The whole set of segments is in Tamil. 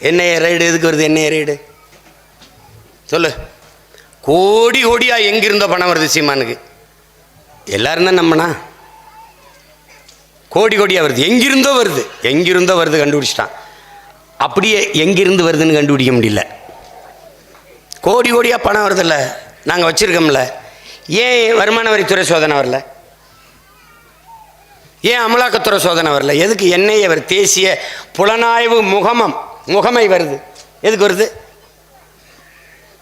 என்ஐஏ ரைடு எதுக்கு வருது? என்ஐஏ ரைடு சொல்லு. கோடி கோடியா எங்கிருந்தோ பணம் வருது சீமானுக்கு. எல்லாரும் தான் நம்பனா? கோடி கோடியா வருது, எங்கிருந்தோ வருது, எங்கிருந்தோ வருது, கண்டுபிடிச்சிட்டான். அப்படியே எங்கிருந்து வருதுன்னு கண்டுபிடிக்க முடியல. கோடி கோடியா பணம் வருதில்ல, நாங்கள் வச்சிருக்கோம்ல. ஏன் வருமான வரித்துறை சோதனை வரல? ஏன் அமலாக்கத்துறை சோதனை வரல? எதுக்கு என்ஐஏ வருது? தேசிய புலனாய்வு முகமை வருது. எதுக்கு வருது?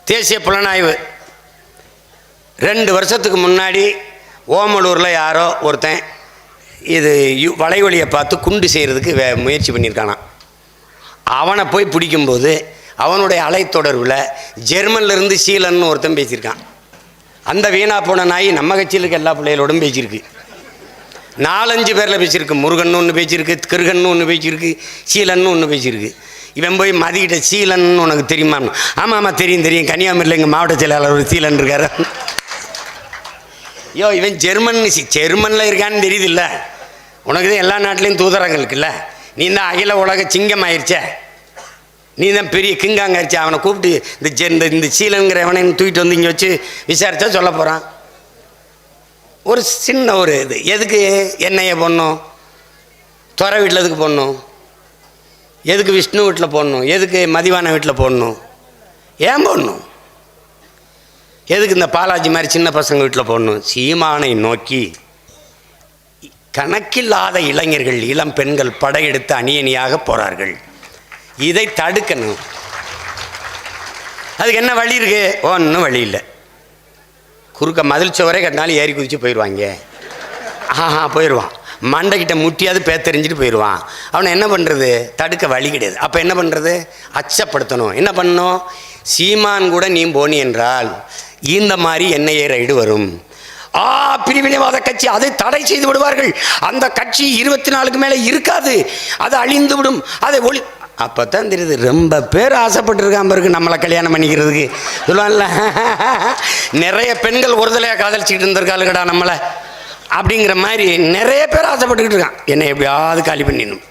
தேசிய புலனாய்வு 2 வருஷத்துக்கு முன்னாடி ஓமலூரில் யாரோ ஒருத்தன் இது வலைவலியை பார்த்து குண்டு செய்கிறதுக்கு முயற்சி பண்ணியிருக்கானா. அவனை போய் பிடிக்கும்போது அவனுடைய அலைத்தொடர்பில் ஜெர்மன்லேருந்து சீலன்னு ஒருத்தன் பேசியிருக்கான். அந்த வீணா போன நாய் நம்ம கட்சியில் இருக்க எல்லா பிள்ளைகளோடும் பேசியிருக்கு. 4-5 பேரில் பேசியிருக்கு. முருகன் ஒன்று பேசியிருக்கு, கிருகன் ஒன்று பேசியிருக்கு, சீலன்னு ஒன்று பேசியிருக்கு. இவன் போய் மதிக்கிட்ட சீலன் உனக்கு தெரியுமா? ஆமாம் ஆமாம் தெரியும், கன்னியாகுமரியில் எங்கள் மாவட்ட செயலாளர் ஒரு சீலன் இருக்கார். ஐயோ இவன் ஜெர்மனில் இருக்கான்னு தெரியுது இல்லை உனக்கு? தான் எல்லா நாட்டிலையும் தூதரங்கள் இருக்குல்ல. நீ தான் அகில உலக சிங்கம் ஆயிடுச்ச, நீ தான் பெரிய கிங்காங்க ஆயிடுச்சு. அவனை கூப்பிட்டு இந்த சீலனுங்கிறவனை தூக்கிட்டு வந்து இங்கே வச்சு விசாரித்தா சொல்ல போகிறான். ஒரு சின்ன ஒரு இது எதுக்கு எண்ணெயை போடணும்? துறை வீட்டில் எதுக்கு போடணும்? எதுக்கு விஷ்ணு வீட்டில் போடணும்? எதுக்கு மதிவான வீட்டில் போடணும்? ஏன் போடணும்? எதுக்கு இந்த பாலாஜி மாதிரி சின்ன பசங்க வீட்டில் போடணும்? சீமானை நோக்கி கணக்கில்லாத இளைஞர்கள், இளம் பெண்கள் படையெடுத்து அணியணியாக போகிறார்கள். இதை தடுக்கணும். அதுக்கு என்ன வழி இருக்கு? ஒன்றும் வழி இல்லை. குறுக்க மதில் சுவரே கட்டினாலும் ஏறி குதிச்சு போயிடுவாங்க. போயிடுவான். மண்டைக்கிட்ட முட்டியாவது பேத்தெறிஞ்சிட்டு போயிடுவான். அவனை என்ன பண்ணுறது? தடுக்க வழி கிடையாது. அப்போ என்ன பண்ணுறது? அச்சப்படுத்தணும். என்ன பண்ணணும்? சீமான் கூட நீ போனி என்றால் இந்த மாதிரி என்ஐஏ ரைடு வரும். பிரிவினைவாத கட்சி, அதை தடை செய்து விடுவார்கள். அந்த கட்சி 24க்கு மேலே இருக்காது, அது அழிந்து விடும், அதை அப்போ தான் தெரியுது. ரொம்ப பேர் ஆசைப்பட்டுருக்கான் பிறகு நம்மளை கல்யாணம் பண்ணிக்கிறதுக்கு. சொல்லுவான்ல, நிறைய பெண்கள் ஒருதலையாக காதலிச்சுக்கிட்டு இருந்திருக்காளுகடா நம்மளை அப்படிங்கிற மாதிரி நிறைய பேர் ஆசைப்பட்டுக்கிட்டு இருக்கான். என்னை எப்படியாவது காலி பண்ணிடணும்,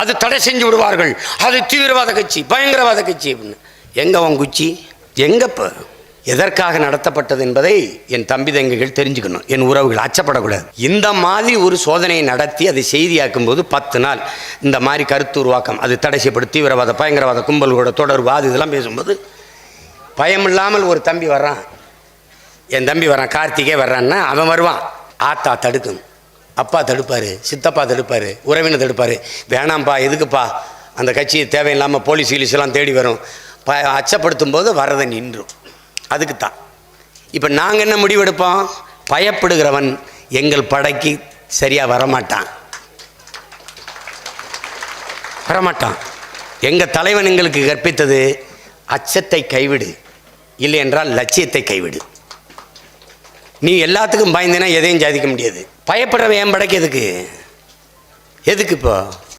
அது தடை செஞ்சு விடுவார்கள், அது தீவிரவாத கட்சி, பயங்கரவாத கட்சி அப்படின்னு. எங்கே உன் குச்சி? எங்கப்போ எதற்காக நடத்தப்பட்டது என்பதை என் தம்பி தங்கைகள் தெரிஞ்சுக்கணும். என் உறவுகள் அச்சப்படக்கூடாது. இந்த மாதிரி ஒரு சோதனையை நடத்தி அதை செய்தியாக்கும் போது 10 நாள் இந்த மாதிரி கருத்து உருவாக்கம், அது தடை செய்யப்படும், தீவிரவாத பயங்கரவாத கும்பல்களோட தொடர்பு, அது இதெல்லாம் பேசும்போது பயமில்லாமல் ஒரு தம்பி வர்றான், என் தம்பி வரான், கார்த்திகே வர்றான்னா அவன் வருவான். ஆத்தா தடுக்கும், அப்பா தடுப்பார், சித்தப்பா தடுப்பார், உறவினர் தடுப்பார். வேணாம்ப்பா, எதுக்குப்பா, அந்த கட்சி தேவையில்லாமல் போலீஸ் கீலீஸ்லாம் தேடி வரும். அச்சப்படுத்தும் போது வரதை நின்றும். அதுக்கு தான் இப்போ நாங்கள் என்ன முடிவெடுப்போம்? பயப்படுகிறவன் எங்கள் படைக்கு சரியாக வரமாட்டான். எங்கள் தலைவன் எங்களுக்கு கற்பித்தது அச்சத்தை கைவிடு, இல்லை என்றால் லட்சியத்தை கைவிடு. நீ எல்லாத்துக்கும் பயந்தினா எதையும் சாதிக்க முடியாது. பயப்படுறவன் என் படைக்கு எதுக்கு இப்போ?